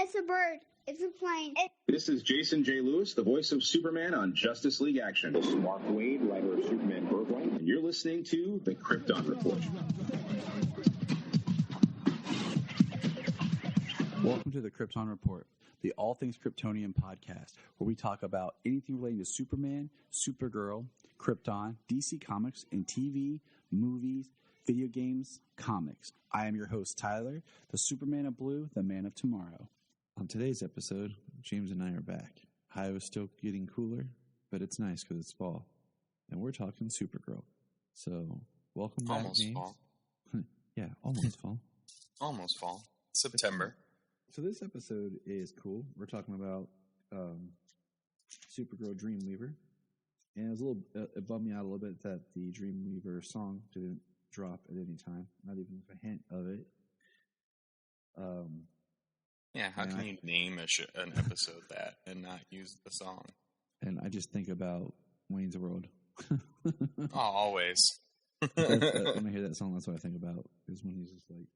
It's a bird. It's a plane. This is Jason J. Lewis, the voice of Superman on Justice League Action. This is Mark Wade, writer of Superman Birthright. And you're listening to The Krypton Report. Welcome to The Krypton Report, the All Things Kryptonian podcast, where we talk about anything relating to Superman, Supergirl, Krypton, DC Comics, and TV, movies, video games, comics. I am your host, Tyler, the Superman of Blue, the Man of Tomorrow. On today's episode, James and I are back. High was still getting cooler, but it's nice because it's fall. And we're talking Supergirl. So, welcome back, Almost James. fall. Yeah, almost fall. Almost fall. September. So this episode is cool. We're talking about Supergirl Dreamweaver. And it bummed me out a little bit that the Dreamweaver song didn't drop at any time. Not even with a hint of it. Yeah, how can you name an episode that and not use the song? And I just think about Wayne's World. Oh, always. When I hear that song, that's what I think about. Is when he's just like.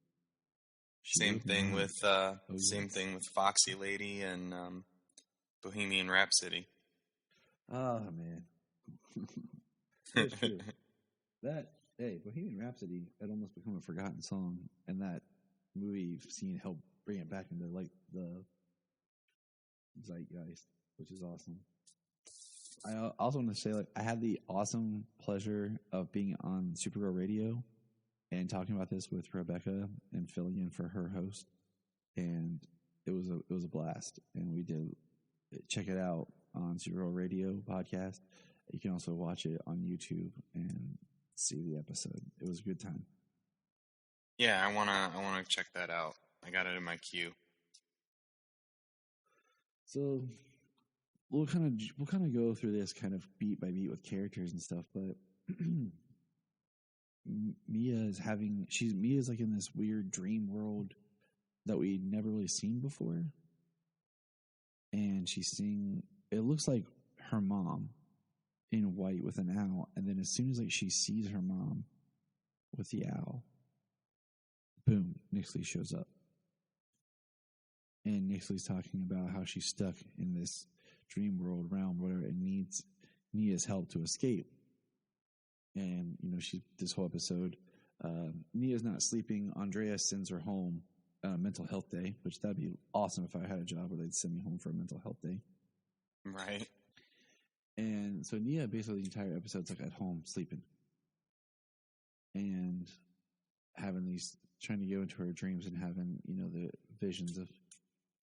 Same thing with Foxy Lady and Bohemian Rhapsody. Oh man, that's true. Bohemian Rhapsody had almost become a forgotten song, and that movie scene helped bring it back into like the zeitgeist, which is awesome. I also want to say, like, I had the awesome pleasure of being on Supergirl Radio and talking about this with Rebecca and filling in for her host, and it was a blast. And we did check it out on Supergirl Radio podcast. You can also watch it on YouTube and see the episode. It was a good time. Yeah, I wanna check that out. I got it in my queue. So we'll kind of go through this kind of beat by beat with characters and stuff, but Mia's like in this weird dream world that we'd never really seen before, and she's seeing, it looks like her mom in white with an owl, and then as soon as like she sees her mom with the owl, boom, Nyxly shows up. And Nyxly's talking about how she's stuck in this dream world realm, whatever, and needs Nia's help to escape. And, this whole episode, Nia's not sleeping. Andrea sends her home on a mental health day, which that'd be awesome if I had a job where they'd send me home for a mental health day. Right. And so Nia, basically the entire episode's like at home sleeping. And trying to go into her dreams and having, the visions of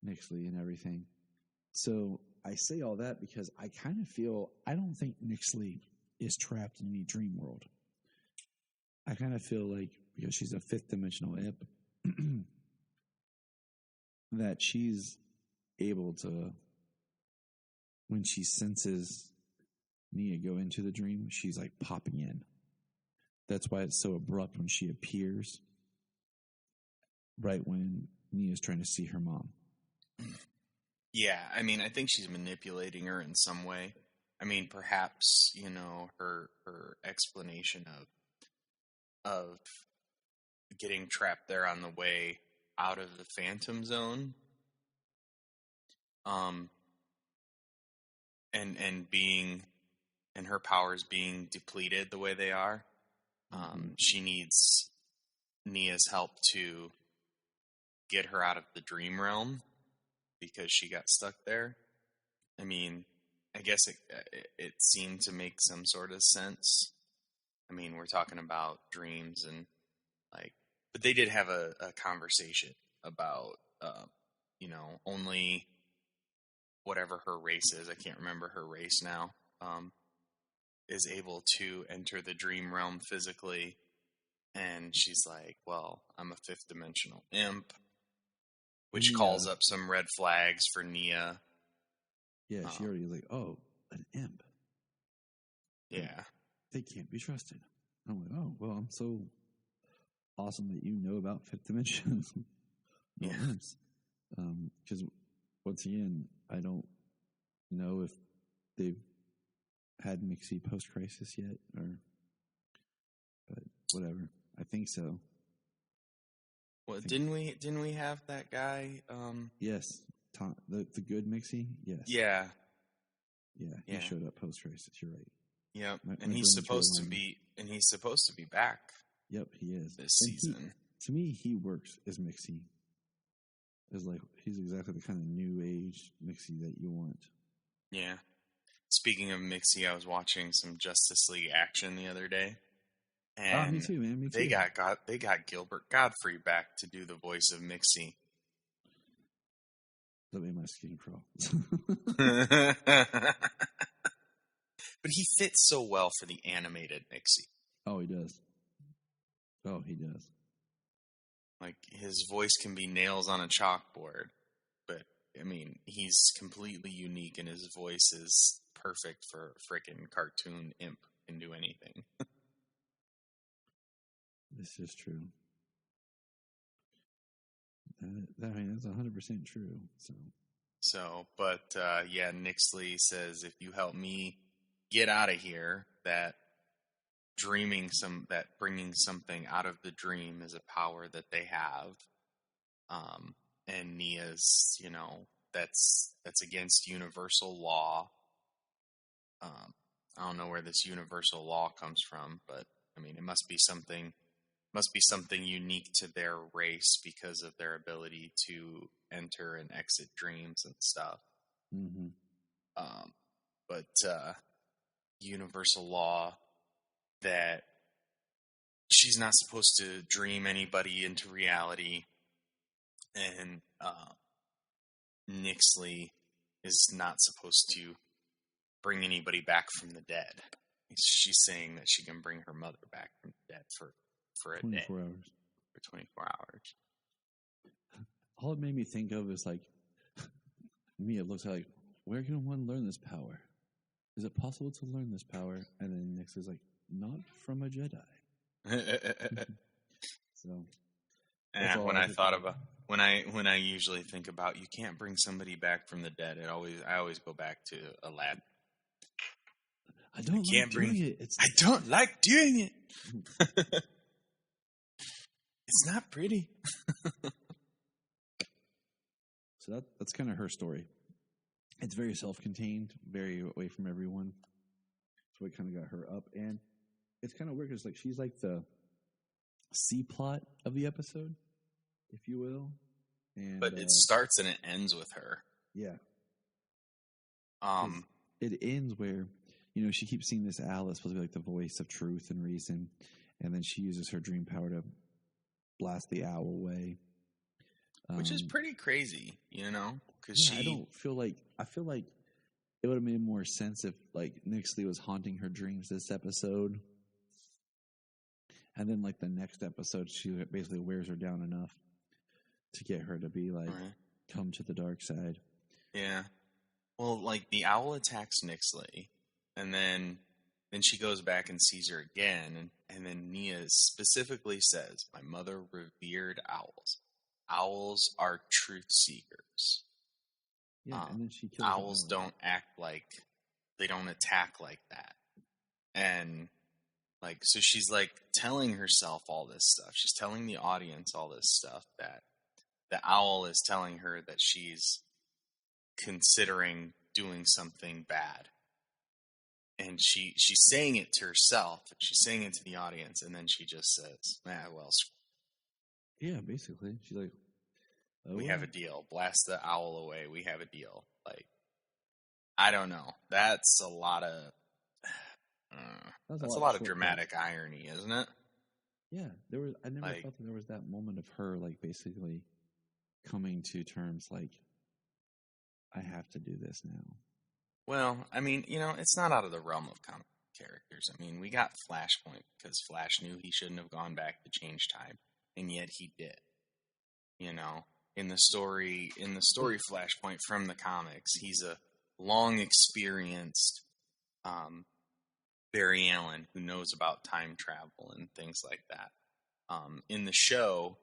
Nyxly and everything. So I say all that because I kind of feel, I don't think Nyxly is trapped in any dream world. I kind of feel like, because she's a fifth dimensional imp, that she's able to, when she senses Nia go into the dream, she's like popping in. That's why it's so abrupt when she appears right when Nia's trying to see her mom. Yeah, I mean, I think she's manipulating her in some way. I mean, perhaps, her explanation of getting trapped there on the way out of the Phantom Zone, and her powers being depleted the way they are, she needs Nia's help to get her out of the dream realm because she got stuck there. I mean, I guess it seemed to make some sort of sense. I mean, we're talking about dreams and but they did have a conversation about, only whatever her race is, I can't remember her race now, is able to enter the dream realm physically. And she's like, well, I'm a fifth dimensional imp, which calls up some red flags for Nia. Yeah, she already like, oh, an imp. Yeah. They can't be trusted. I'm like, oh, well, I'm so awesome that you know about fifth dimension. Yeah. Imps. Because once again, I don't know if they've had Nyxly post-crisis yet, but whatever. I think so. Well, didn't we have that guy? Yes. Tom, the good Mixie, yes, Yeah. yeah, he Yeah. showed up post race. You're right. Yep. My And he's brain supposed to trailed be back Yep, he is this And he- season. to me, he works as Mixie. Is like he's exactly the kind of new age Mixie that you want. Yeah. Speaking of Mixie, I was watching some Justice League action the other day. And me too, man. Me too. they got Gilbert Godfrey back to do the voice of Mixie. That made my skin crawl. But he fits so well for the animated Mixie. Oh, he does. Oh, he does. Like, his voice can be nails on a chalkboard. But, I mean, he's completely unique, and his voice is perfect for a frickin' cartoon imp. Can do anything. This is true. That's 100% true. So, But yeah, Nixley says, if you help me get out of here, that bringing something out of the dream is a power that they have. And Nia's, that's against universal law. I don't know where this universal law comes from, but I mean, it must be something unique to their race because of their ability to enter and exit dreams and stuff. mm-hmm. But universal law that she's not supposed to dream anybody into reality, and Nixley is not supposed to bring anybody back from the dead. She's saying that she can bring her mother back from the dead for a 24 day. hours. For 24 hours. All it made me think of is like, Mia looks like, where can one learn this power? Is it possible to learn this power? And then Nix is like, not from a Jedi. So that's all When I I could thought think about when I usually think about you can't bring somebody back from the dead, I always go back to Aladdin. I don't can't like doing bring- it. It's I don't like doing it. It's not pretty. So that's kind of her story. It's very self-contained, very away from everyone. So it kind of got her up, and it's kind of weird because like she's like the C plot of the episode, if you will. And But it starts and it ends with her. yeah, Um, it ends where she keeps seeing this owl that's supposed to be like the voice of truth and reason, and then she uses her dream power to blast the owl away. which is pretty crazy, because I feel like it would have made more sense if like Nixley was haunting her dreams this episode, and then like the next episode she basically wears her down enough to get her to be like Right. come to the dark side. Yeah. Well, like the owl attacks Nixley, and then she goes back and sees her again, and then Nia specifically says, "My mother revered owls. Owls are truth seekers. Yeah, and then she kills the Owls owl. don't they don't attack like that." And like, so she's like telling herself all this stuff. She's telling the audience all this stuff that the owl is telling her that she's considering doing something bad. And she's saying it to herself, she's saying it to the audience, and then she just says, Yeah, basically, she's like, oh, we have a deal. Blast the owl away. We have a deal. Like, I don't know. That's a lot of that's a lot of short dramatic irony, isn't it? Yeah, I never Like- thought that there was that moment of her like basically coming to terms like, I have to do this now. Well, I mean, it's not out of the realm of comic characters. I mean, we got Flashpoint because Flash knew he shouldn't have gone back to change time, and yet he did. In the story Flashpoint from the comics, he's a long experienced Barry Allen who knows about time travel and things like that. In the show,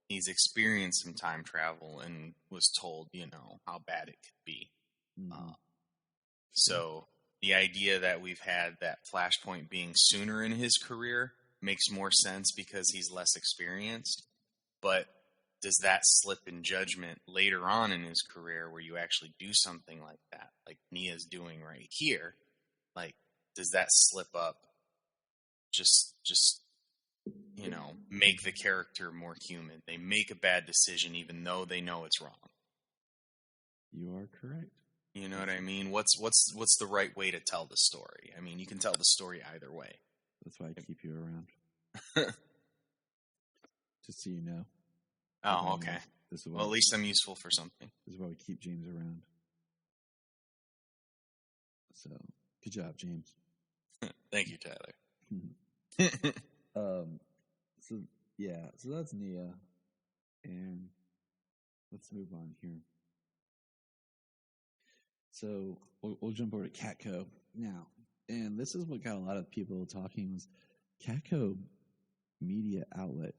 he's experienced some time travel and was told, how bad it could be. Mhm. So the idea that we've had that Flashpoint being sooner in his career makes more sense because he's less experienced. But does that slip in judgment later on in his career where you actually do something like that, like Nia's doing right here? Like, does that slip up just make the character more human? They make a bad decision even though they know it's wrong. You are correct. You know what I mean? What's the right way to tell the story? I mean, you can tell the story either way. That's why I keep you around. Just so you know. Oh, okay. Well, at least I'm useful for something. This is why we keep James around. So, good job, James. Thank you, Tyler. So that's Nia. And let's move on here. So, we'll jump over to Catco now. And this is what got a lot of people talking was Catco media outlet.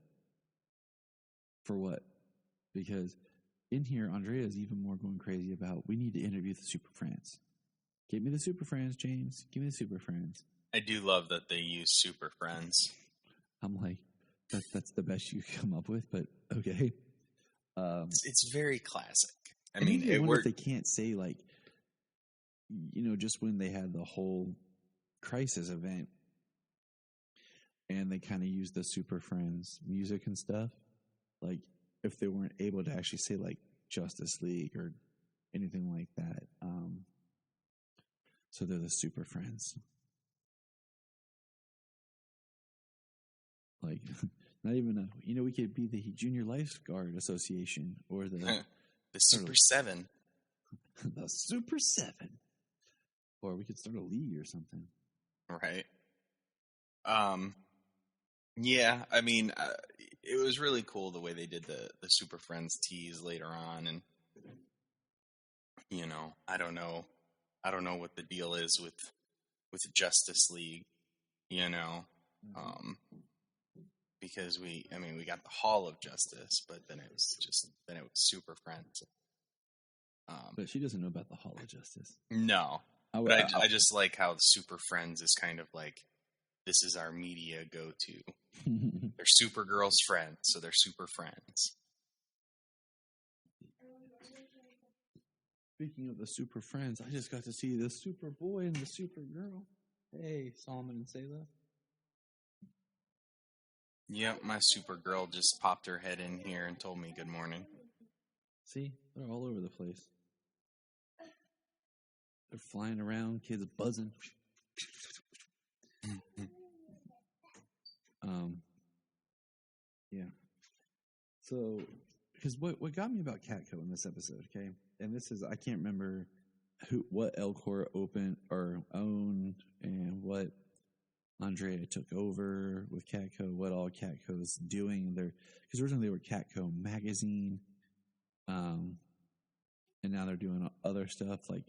For what? Because in here, Andrea is even more going crazy about, we need to interview the Super Friends. Give me the Super Friends, James. Give me the Super Friends. I do love that they use Super Friends. I'm like, that's the best you come up with, but okay. It's very classic. I mean, it works. If they can't say, like, just when they had the whole Crisis event and they kind of used the Super Friends music and stuff, like, if they weren't able to actually say, like, Justice League or anything like that. So they're the Super Friends. Like, not even we could be the Junior Lifeguard Association or the Super 7. The Super 7. Or we could start a league or something. Right. Yeah, I mean, it was really cool the way they did the Super Friends tease later on, and I don't know what the deal is with Justice League, because we got the Hall of Justice, but then it was Super Friends. But she doesn't know about the Hall of Justice. No, but I just like how the Super Friends is kind of like, this is our media go-to. They're Supergirl's friends, so they're Super Friends. Speaking of the Super Friends, I just got to see the Superboy and the Supergirl. Hey, Solomon and Sayla. Yep, my Supergirl just popped her head in here and told me good morning. See, they're all over the place. They're flying around, kids buzzing. Yeah. So, because what got me about Catco in this episode, okay, and this is, I can't remember what Elcor owned and what Andrea took over with Catco, what all Catco's doing there, because originally they were Catco Magazine, and now they're doing other stuff. Like,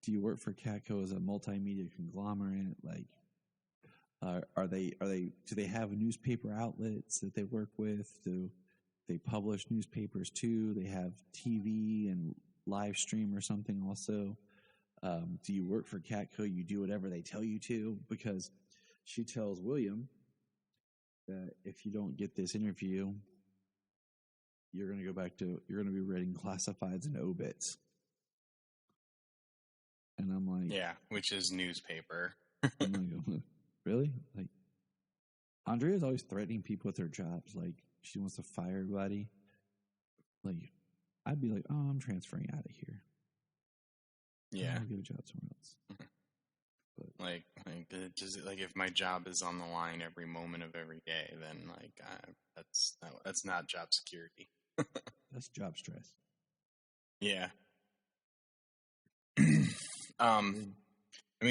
do you work for Catco as a multimedia conglomerate? Like, do they have newspaper outlets that they work with? Do they publish newspapers too? They have TV and live stream or something also? Do you work for Catco? You do whatever they tell you to? Because she tells William that if you don't get this interview, you're going to be reading classifieds and obits. And I'm like, yeah, which is newspaper. I'm like, really? Like, Andrea's always threatening people with their jobs. Like, she wants to fire everybody. Like, I'd be like, oh, I'm transferring out of here. Yeah. I'll get a job somewhere else. But like if my job is on the line every moment of every day, then that's not job security. That's job stress. Yeah.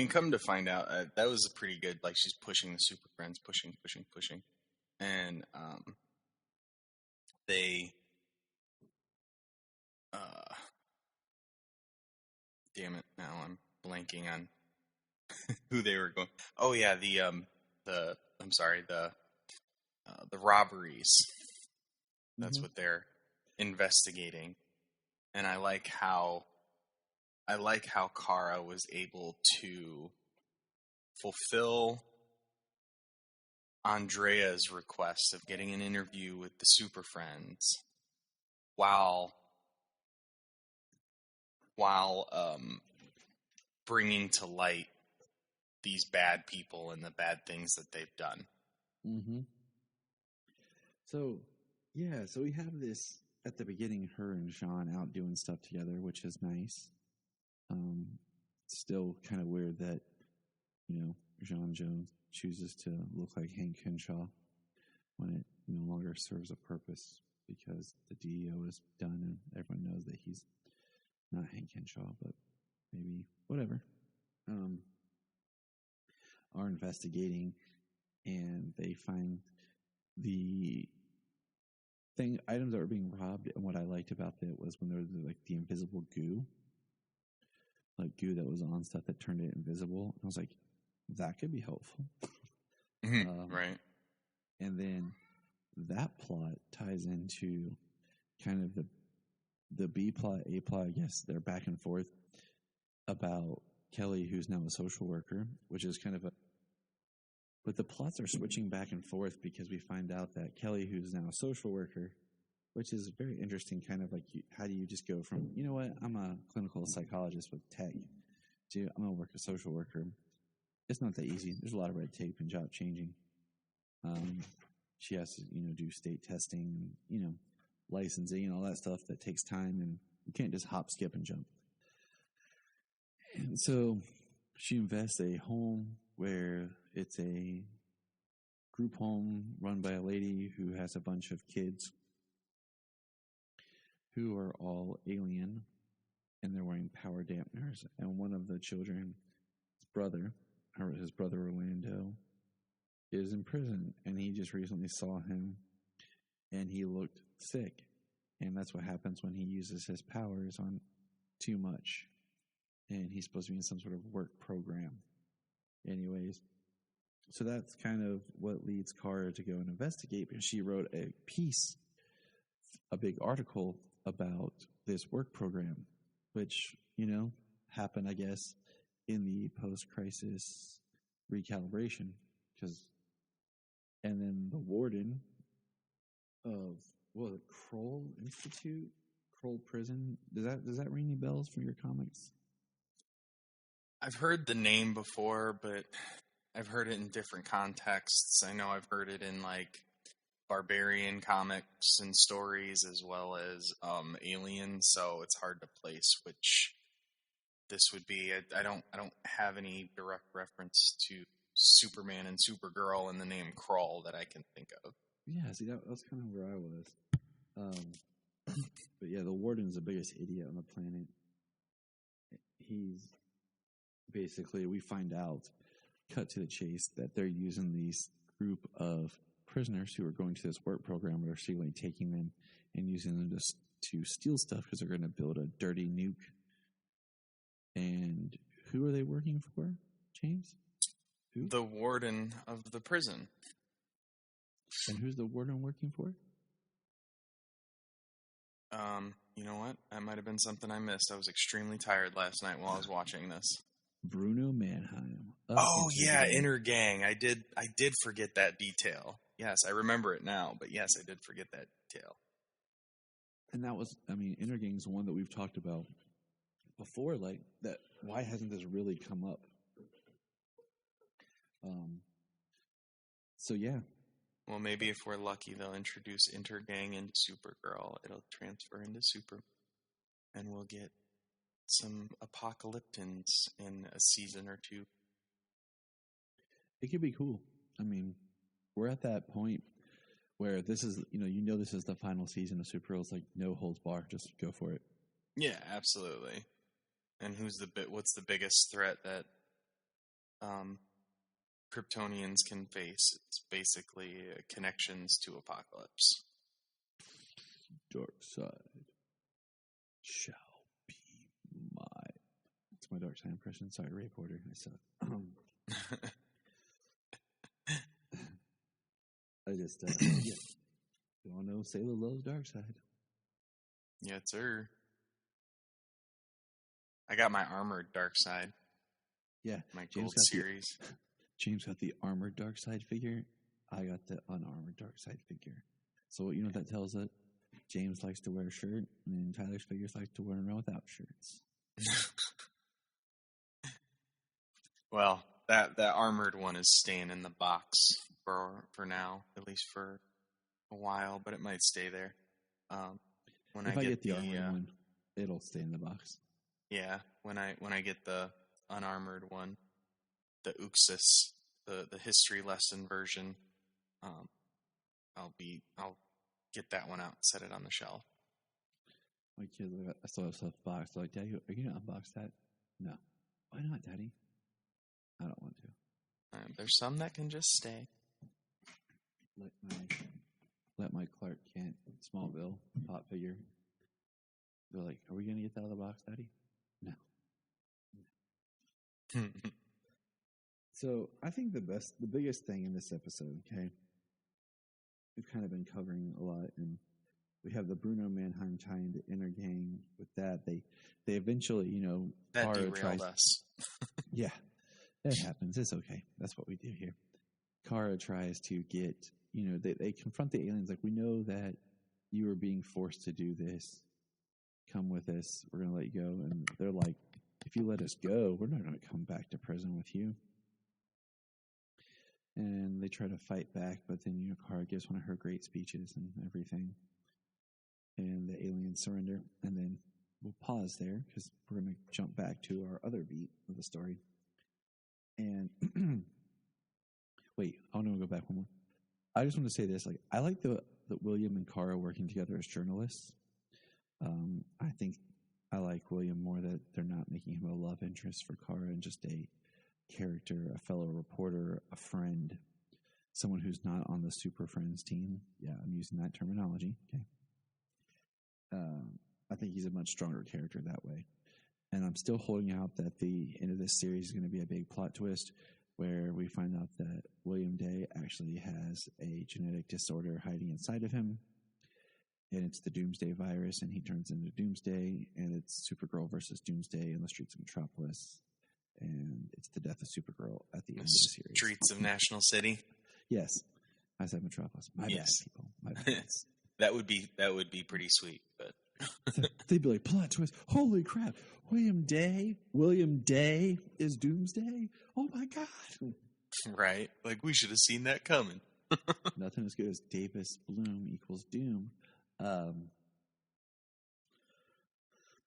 Come to find out, that was a pretty good, like, she's pushing the Super Friends, pushing. And, they, damn it, now I'm blanking on who they were going. Oh yeah, the robberies. That's what they're investigating. And I like how Kara was able to fulfill Andrea's request of getting an interview with the Super Friends while bringing to light these bad people and the bad things that they've done. Mm-hmm. So we have this at the beginning, her and Jean out doing stuff together, which is nice. Still kind of weird that, Jean Jones chooses to look like Hank Henshaw when it no longer serves a purpose because the DEO is done and everyone knows that he's not Hank Henshaw, but maybe whatever. Are investigating and they find the items that were being robbed, and what I liked about that was when there was like the invisible goo, like goo that was on stuff that turned it invisible. I was like, that could be helpful. Right. And then that plot ties into kind of the B plot, A plot, I guess they're back and forth about Kelly, who's now a social worker, which is kind of but the plots are switching back and forth because we find out that Kelly, who's now a social worker, which is very interesting, kind of like how do you just go from, you know what, I'm a clinical psychologist with tech, to I'm going to work as a social worker. It's not that easy. There's a lot of red tape and job changing. She has to, do state testing and, licensing and all that stuff that takes time, and you can't just hop, skip, and jump. And so she invests a home where it's a group home run by a lady who has a bunch of kids who are all alien, and they're wearing power dampeners. And one of the children's brother, or his brother Orlando, is in prison, and he just recently saw him, and he looked sick. And that's what happens when he uses his powers on too much. And he's supposed to be in some sort of work program. Anyways, so that's kind of what leads Kara to go and investigate, because she wrote a piece, a big article about this work program, which, happened, I guess, in the post-crisis recalibration. And then the warden of, the Kroll Institute, Kroll Prison, does that ring any bells from your comics? I've heard the name before, but I've heard it in different contexts. I know I've heard it in like barbarian comics and stories as well as Alien, so it's hard to place which this would be. I don't have any direct reference to Superman and Supergirl and the name Kroll that I can think of. Yeah, see, that's kind of where I was. But yeah, the warden's the biggest idiot on the planet. He's basically, we find out, cut to the chase, that they're using these group of prisoners who are going to this work program, where they're secretly taking them and using them to steal stuff because they're going to build a dirty nuke. And who are they working for, James? Who? The warden of the prison. And who's the warden working for? You know what? That might have been something I missed. I was extremely tired last night while I was watching this. Bruno Mannheim. Oh yeah, Inner Gang. I did forget that detail. Yes, I remember it now, but yes, I did forget that detail. And that was, Inner Gang is one that we've talked about before, like that. Why hasn't this really come up? So yeah. Well, maybe if we're lucky, they'll introduce Intergang and Supergirl. It'll transfer into Super, and we'll get some Apocalyptans in a season or two. It could be cool. We're at that point where this is, this is the final season of Supergirl. It's like no holds bar, just go for it. Yeah, absolutely. And what's the biggest threat that Kryptonians can face? It's basically connections to Apocalypse. Dark side shall be mine. That's my Dark Side impression. Sorry, Ray Porter. I suck. I just, yeah. You all know Sailor loves Dark Side. Yes, sir. I got my armored Dark Side. Yeah. My gold series. James got the armored Dark Side figure. I got the unarmored Dark Side figure. So what that tells us? James likes to wear a shirt, and Tyler Figures likes to wear them without shirts. Well, that armored one is staying in the box for now, at least for a while, but it might stay there. When If I I get get the armored one, it'll stay in the box. Yeah, when I get the unarmored one, the Uxus, the history lesson version, I'll get that one out and set it on the shelf. My kids, I still have stuff boxed. They're like, Daddy, are you going to unbox that? No. Why not, Daddy? I don't want to. There's some that can just stay. Let my Clark Kent Smallville pop figure. They're like, are we going to get that out of the box, Daddy? No. So I think the biggest thing in this episode, okay, we've kind of been covering a lot, and we have the Bruno Mannheim tie into Inner Gang. With that, they eventually, that Kara derailed us. Yeah, it happens. It's okay. That's what we do here. Kara tries to get, they confront the aliens like, we know that you are being forced to do this. Come with us. We're going to let you go. And they're like, if you let us go, we're not going to come back to prison with you. And they try to fight back, but then, Kara gives one of her great speeches and everything. And the aliens surrender. And then we'll pause there because we're going to jump back to our other beat of the story. And wait, I want to go back one more. I just want to say this. Like, I like that William and Kara working together as journalists. I think I like William more that they're not making him a love interest for Kara and just a character, a fellow reporter, a friend, someone who's not on the Super Friends team. Yeah, I'm using that terminology. Okay. I think he's a much stronger character that way. And I'm still holding out that the end of this series is going to be a big plot twist where we find out that William Day actually has a genetic disorder hiding inside of him. And it's the Doomsday virus, and he turns into Doomsday, and it's Supergirl versus Doomsday in the streets of Metropolis. And it's the death of Supergirl at the end of the series. Streets of National City. Yes. I said Metropolis. My bad, people. My bad. That would be pretty sweet, but they'd be like, plot twist. Holy crap. William Day is Doomsday? Oh my God. Right. Like, we should have seen that coming. Nothing as good as Davis Bloom equals Doom.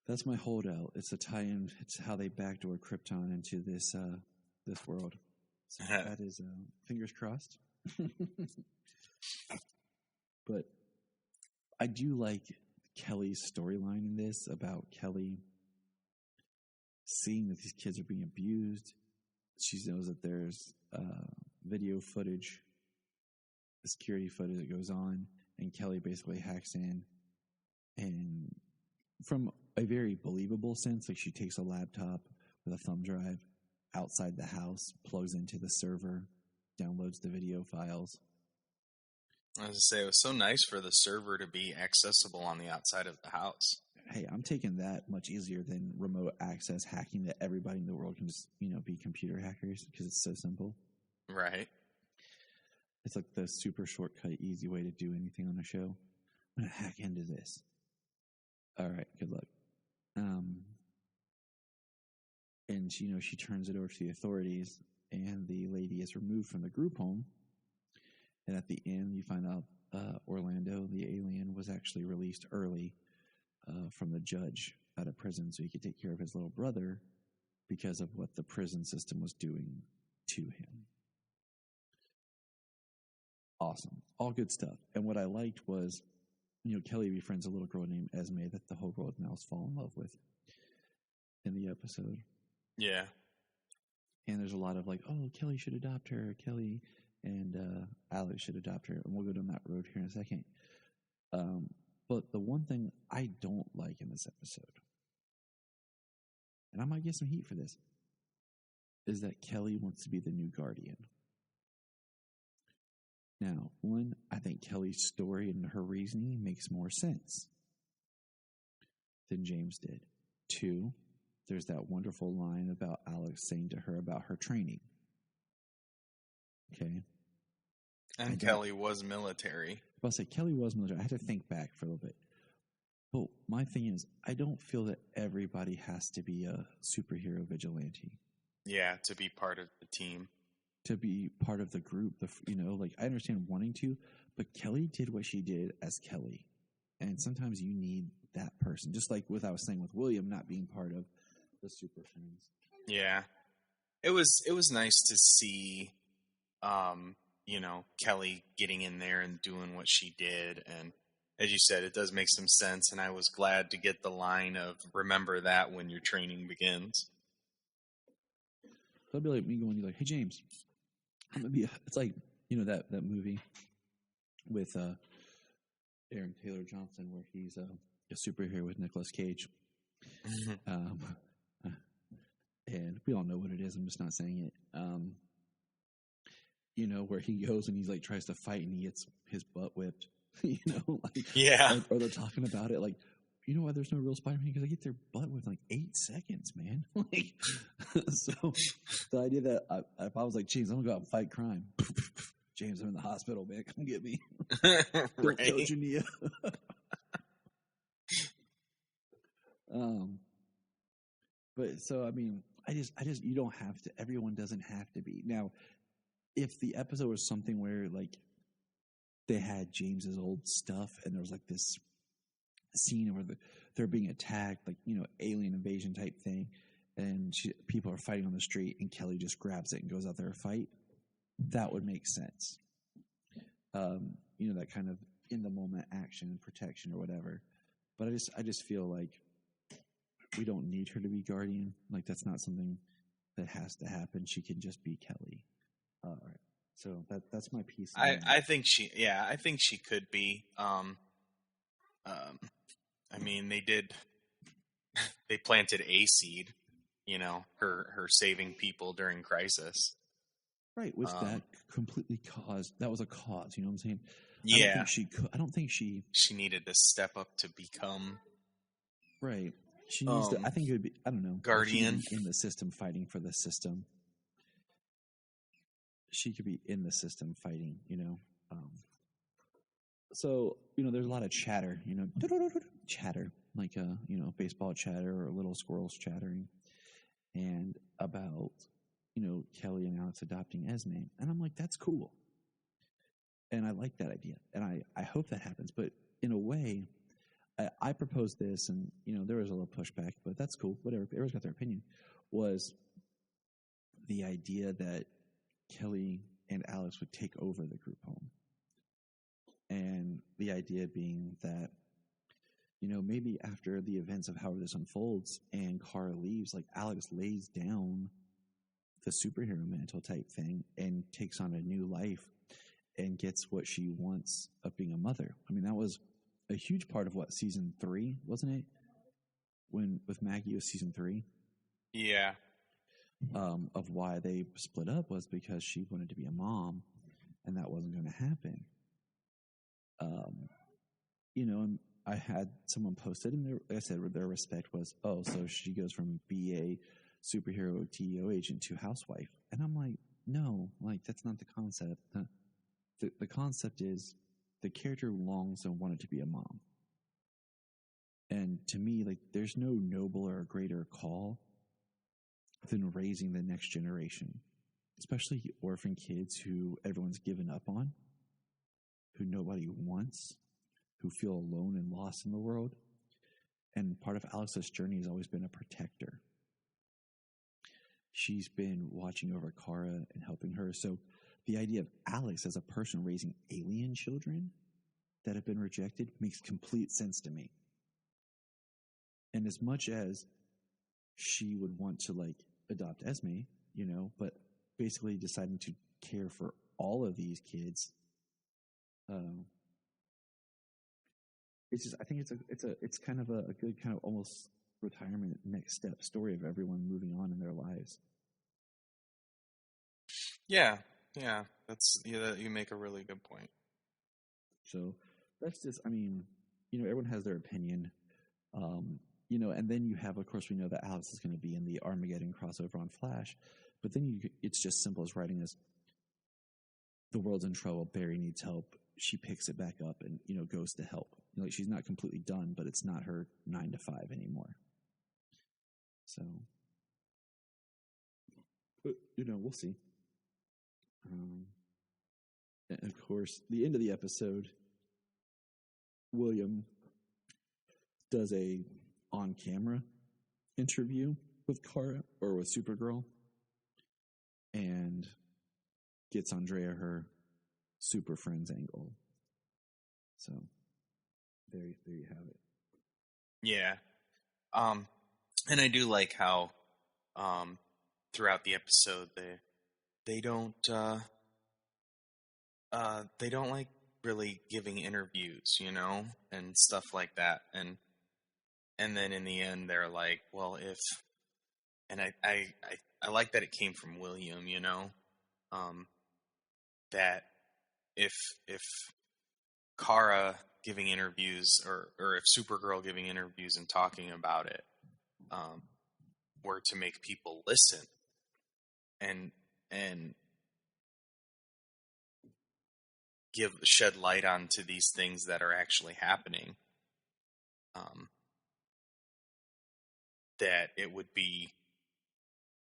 That's my holdout. It's a tie-in. It's how they backdoor Krypton into this world. So that is fingers crossed. But I do like Kelly's storyline in this about Kelly seeing that these kids are being abused. She knows that there's video footage, security footage that goes on, and Kelly basically hacks in, and from a very believable sense, like she takes a laptop with a thumb drive outside the house, plugs into the server, downloads the video files. I was going to say, it was so nice for the server to be accessible on the outside of the house. Hey, I'm taking that much easier than remote access hacking that everybody in the world can just, be computer hackers because it's so simple. Right. It's like the super shortcut, easy way to do anything on a show. I'm going to hack into this. All right, good luck. And, she turns it over to the authorities, and the lady is removed from the group home. And at the end, you find out Orlando, the alien, was actually released early from the judge out of prison so he could take care of his little brother because of what the prison system was doing to him. Awesome. All good stuff. And what I liked was, Kelly befriends a little girl named Esme that the whole world now falls in love with in the episode. Yeah. And there's a lot of like, oh, Kelly should adopt her. Kelly and Alex should adopt her. And we'll go down that road here in a second. But the one thing I don't like in this episode, and I might get some heat for this, is that Kelly wants to be the new Guardian. Now, one, I think Kelly's story and her reasoning makes more sense than James did. Two, there's that wonderful line about Alex saying to her about her training. Okay. And Kelly was military. I'll say Kelly was military. I had to think back for a little bit. But my thing is, I don't feel that everybody has to be a superhero vigilante Yeah, to be part of the team. to be part of the group. Like I understand wanting to, but Kelly did what she did as Kelly. And sometimes you need that person. Just like what I was saying with William not being part of the Super Friends. Yeah. It was nice to see Kelly getting in there and doing what she did, and as you said, it does make some sense, and I was glad to get the line of remember that when your training begins. So it'd be like me going, like, hey James, I'm gonna be it's like, that movie with Aaron Taylor Johnson where he's a superhero with Nicolas Cage. And we all know what it is. I'm just not saying it. Where he goes and he's like tries to fight and he gets his butt whipped. Yeah. Or they're talking about it like, you know why there's no real Spider-Man? Because they get their butt whipped in like 8 seconds, man. So the idea that if I was like, James, I'm gonna go out and fight crime. James, I'm in the hospital, man. Come get me. Don't tell Right. Jania. But so I mean, I just you don't have to. Everyone doesn't have to be. Now, if the episode was something where like they had James's old stuff and there was like this scene where they're being attacked, like alien invasion type thing, and people are fighting on the street, and Kelly just grabs it and goes out there to fight, that would make sense. That kind of in the moment action and protection or whatever. But I just feel like we don't need her to be Guardian. Like that's not something that has to happen. She can just be Kelly. All right. So that's my piece. I think she could be. I mean, they planted a seed, her saving people during crisis. Right, which that completely caused. That was a cause. You know what I'm saying? Yeah. I don't think she needed to step up to become. Right. She needs to. I think it would be. I don't know. Guardian in the system, fighting for the system. She could be in the system fighting. So there's a lot of chatter. Chatter like baseball chatter or little squirrels chattering, and about Kelly and Alex adopting Esme, and I'm like, that's cool, and I like that idea, and I hope that happens. But in a way, I proposed this, and there was a little pushback, but that's cool. Whatever, everyone's got their opinion. Was the idea that Kelly and Alex would take over the group home, and the idea being that maybe after the events of however this unfolds and Kara leaves, like Alex lays down the superhero mantle type thing and takes on a new life and gets what she wants of being a mother. I mean, that was a huge part of what season 3, wasn't it? When with Maggie, it was season 3. Yeah. Of why they split up was because she wanted to be a mom, and that wasn't going to happen. And I had someone posted, and like I said, their respect was, oh, so she goes from BA superhero TEO agent to housewife, and I'm like, no, like that's not the concept. The concept is the character longs and wanted to be a mom, and to me, like there's no nobler or greater call than raising the next generation, especially orphan kids who everyone's given up on, who nobody wants, who feel alone and lost in the world. And part of Alex's journey has always been a protector. She's been watching over Kara and helping her. So the idea of Alex as a person raising alien children that have been rejected makes complete sense to me. And as much as she would want to like adopt Esme, but basically deciding to care for all of these kids, I think it's kind of a good kind of almost retirement next step story of everyone moving on in their lives. Yeah, you make a really good point. So that's just, everyone has their opinion, and then you have, of course, we know that Alex is going to be in the Armageddon crossover on Flash, but then it's just simple as writing this: the world's in trouble, Barry needs help. She picks it back up and goes to help. like she's not completely done, but it's not her 9 to 5 anymore. So, but, we'll see. And of course, the end of the episode, William does a on-camera interview with Kara or with Supergirl, and gets Andrea her Super Friends angle. So there you have it. Yeah. And I do like how throughout the episode they don't like really giving interviews, and stuff like that. And then in the end they're like, well, if, and I like that it came from William, that if Kara giving interviews or if Supergirl giving interviews and talking about it were to make people listen and shed light onto these things that are actually happening, that it would be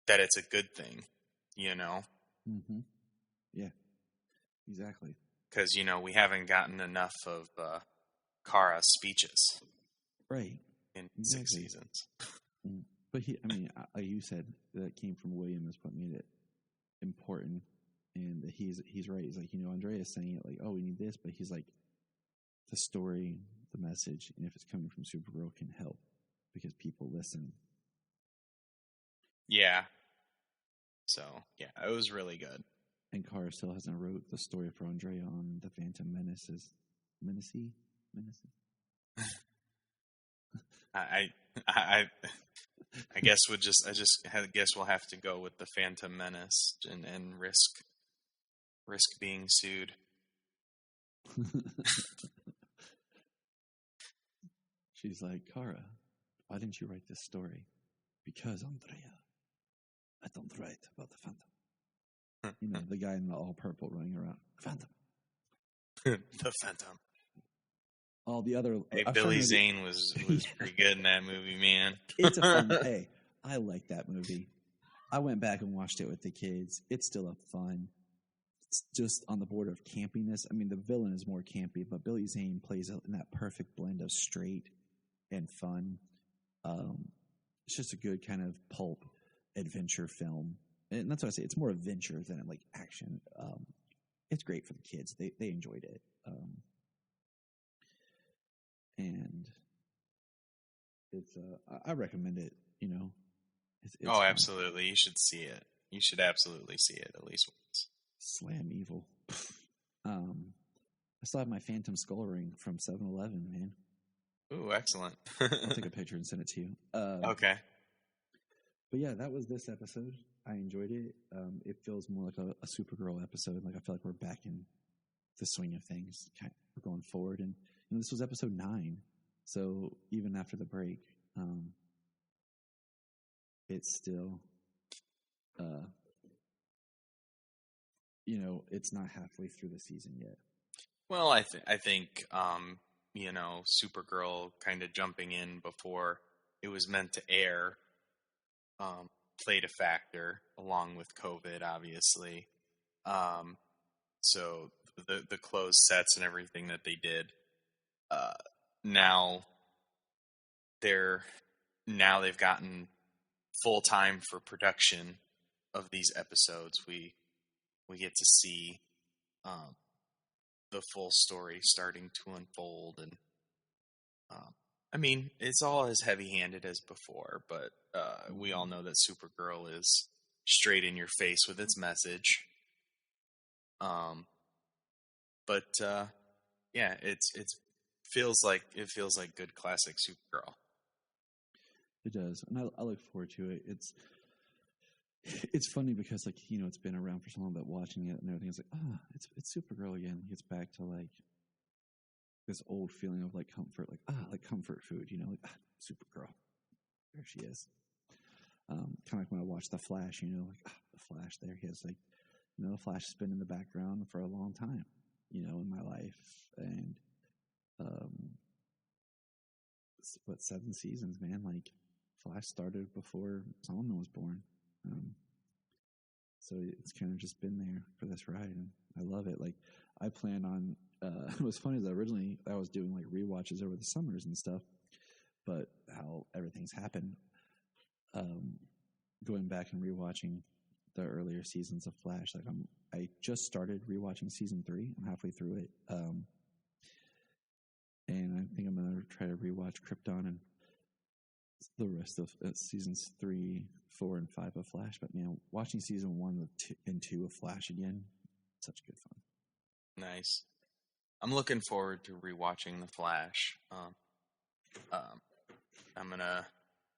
that it's a good thing, Mm-hmm. Yeah, exactly. Because we haven't gotten enough of Kara's speeches, right, in exactly. 6 seasons. But like you said, that came from William is what made it important, and he's right. He's like, Andrea's saying it like, oh, we need this, but he's like, the story, the message, and if it's coming from Supergirl, can help because people listen. Yeah. So yeah, it was really good. And Kara still hasn't wrote the story for Andrea on the Phantom Menaces. Menaces? I guess we'll have to go with the Phantom Menace and risk being sued. She's like, Kara, why didn't you write this story? Because, Andrea, I don't write about the Phantom. The guy in the all purple running around. Phantom. The Phantom. All the other... Hey, Billy Zane was pretty good in that movie, man. It's a fun... Hey, I like that movie. I went back and watched it with the kids. It's still a fun. It's just on the border of campiness. I mean, the villain is more campy, but Billy Zane plays in that perfect blend of straight and fun. It's just a good kind of pulp adventure film. And that's what I say. It's more adventure than like action. It's great for the kids. They enjoyed it. And it's I recommend it. It's oh, absolutely. You should see it. You should absolutely see it at least once. Slam evil. I still have my Phantom Skull ring from 7-Eleven, man. Ooh, excellent. I'll take a picture and send it to you. Okay. But yeah, that was this episode. I enjoyed it. It feels more like a Supergirl episode. Like I feel like we're back in the swing of things. We're going forward, and this was episode 9. So even after the break, it's still, it's not halfway through the season yet. Well, I think Supergirl kind of jumping in before it was meant to air played a factor, along with COVID, obviously. So the closed sets and everything that they did. Now they've gotten full time for production of these episodes. We get to see the full story starting to unfold, and I mean, it's all as heavy-handed as before, but we all know that Supergirl is straight in your face with its message. But yeah, it feels like good classic Supergirl. It does, and I look forward to it. It's funny because it's been around for so long, but watching it and everything, it's like, it's Supergirl again. It's back to like this old feeling of like comfort, like comfort food, Supergirl. There she is. Kind of like when I watch The Flash, the Flash there. He has the Flash has been in the background for a long time, in my life. And 7 seasons, man. Like, Flash started before Solomon was born. So it's kind of just been there for this ride, and I love it. Like, I plan on, it was funny that originally I was doing like rewatches over the summers and stuff, but how everything's happened, going back and rewatching the earlier seasons of Flash. Like, I just started rewatching season 3. I'm halfway through it. And I think I'm going to try to rewatch Krypton and the rest of seasons 3, 4, and 5 of Flash. But, man, watching season 1 and 2 of Flash again, such good fun. Nice. I'm looking forward to rewatching The Flash. I'll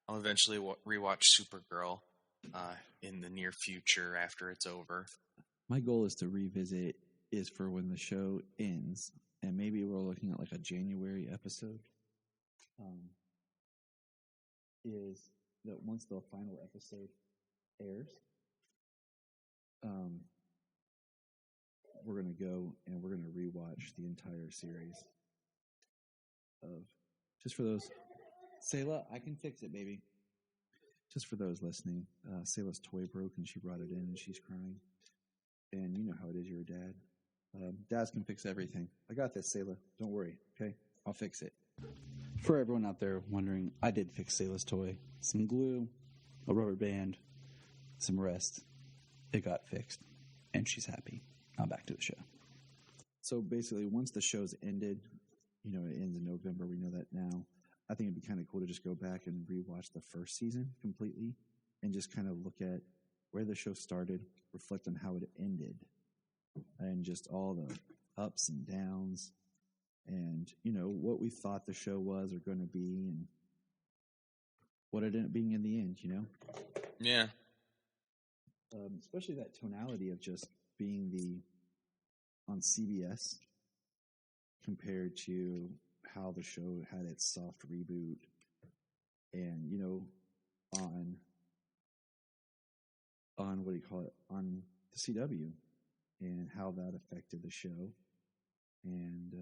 eventually rewatch Supergirl in the near future after it's over. My goal is to revisit is for when the show ends, and maybe we're looking at like a January episode. Is that once the final episode airs, we're going to go and we're going to rewatch the entire series of, just for those, Selah, I can fix it, baby. Just for those listening, Selah's toy broke and she brought it in and she's crying. And you know how it is, you're a dad. Dads can fix everything. I got this, Selah. Don't worry, okay? I'll fix it. For everyone out there wondering, I did fix Selah's toy. Some glue, a rubber band, some rest. It got fixed, and she's happy. Now back to the show. So basically, once the show's ended, it ends in November. We know that now. I think it'd be kind of cool to just go back and rewatch the first season completely and just kind of look at where the show started, reflect on how it ended, and just all the ups and downs, and, what we thought the show was or going to be, and what it ended up being in the end, Yeah. Especially that tonality of just being on CBS compared to how the show had its soft reboot and, on what do you call it, on the CW, and how that affected the show. And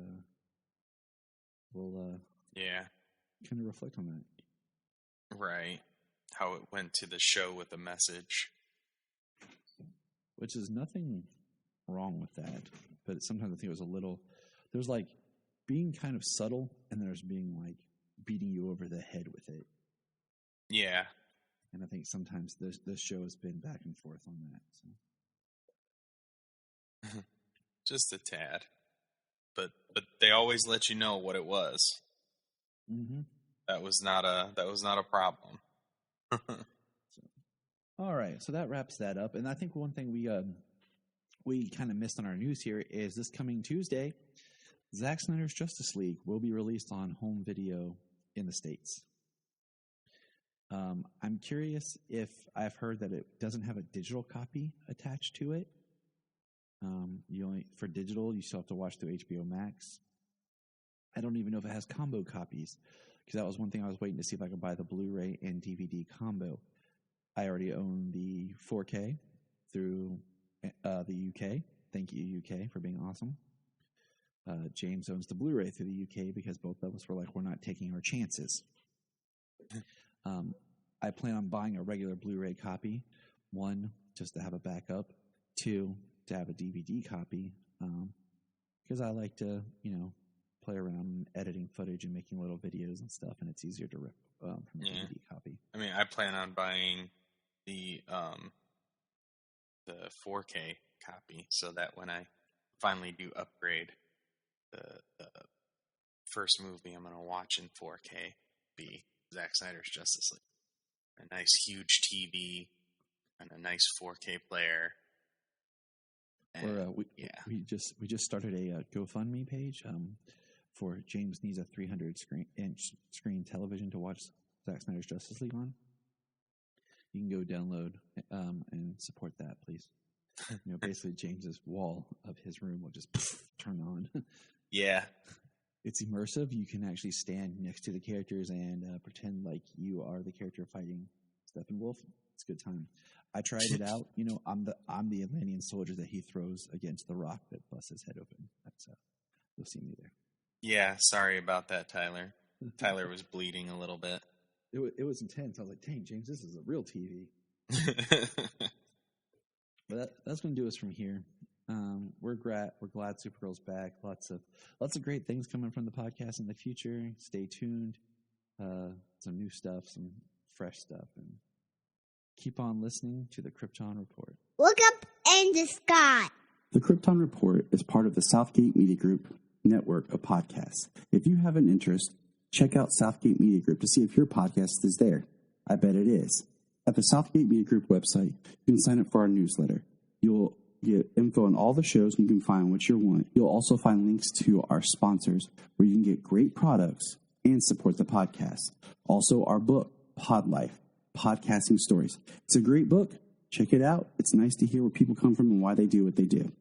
we'll kind of reflect on that. Right. How it went to the show with a message. Which is nothing wrong with that. But sometimes I think it was there's like being kind of subtle, and there's being like beating you over the head with it. Yeah. And I think sometimes this show has been back and forth on that. So. Just a tad. But they always let you know what it was. Mm-hmm. That was not a problem. All right, so that wraps that up. And I think one thing we kind of missed on our news here is this coming Tuesday, Zack Snyder's Justice League will be released on home video in the States. I'm curious if I've heard that it doesn't have a digital copy attached to it. For digital, you still have to watch through HBO Max. I don't even know if it has combo copies, because that was one thing I was waiting to see if I could buy the Blu-ray and DVD combo. I already own the 4K through the UK. Thank you, UK, for being awesome. James owns the Blu-ray through the UK because both of us were like, we're not taking our chances. I plan on buying a regular Blu-ray copy. 1, just to have a backup. 2, to have a DVD copy, because I like to, play around editing footage and making little videos and stuff, and it's easier to rip from a DVD copy. I mean, I plan on buying the 4K copy so that when I finally do upgrade, the first movie I'm going to watch in 4K be Zack Snyder's Justice League. A nice huge TV and a nice 4K player. We just started a GoFundMe page for James needs a 300-inch screen television to watch Zack Snyder's Justice League on. You can go download and support that, please. Basically James's wall of his room will just turn on. Yeah. It's immersive. You can actually stand next to the characters and pretend like you are the character fighting Steppenwolf. It's a good time. I tried it out. I'm the Atlantean soldier that he throws against the rock that busts his head open. That's you'll see me there. Yeah, sorry about that, Tyler. Tyler was bleeding a little bit. It was intense. I was like, dang, James, this is a real TV. But that's going to do us from here. We're glad Supergirl's back. Lots of great things coming from the podcast in the future. Stay tuned. Some new stuff, some fresh stuff, and keep on listening to the Krypton Report. Look up in the sky. The Krypton Report is part of the Southgate Media Group network of podcasts. If you have an interest, check out Southgate Media Group to see if your podcast is there. I bet it is. At the Southgate Media Group website, you can sign up for our newsletter. You'll get info on all the shows, and you can find what you want. You'll also find links to our sponsors where you can get great products and support the podcast. Also, our book, Pod Life, Podcasting Stories. It's a great book. Check it out. It's nice to hear where people come from and why they do what they do.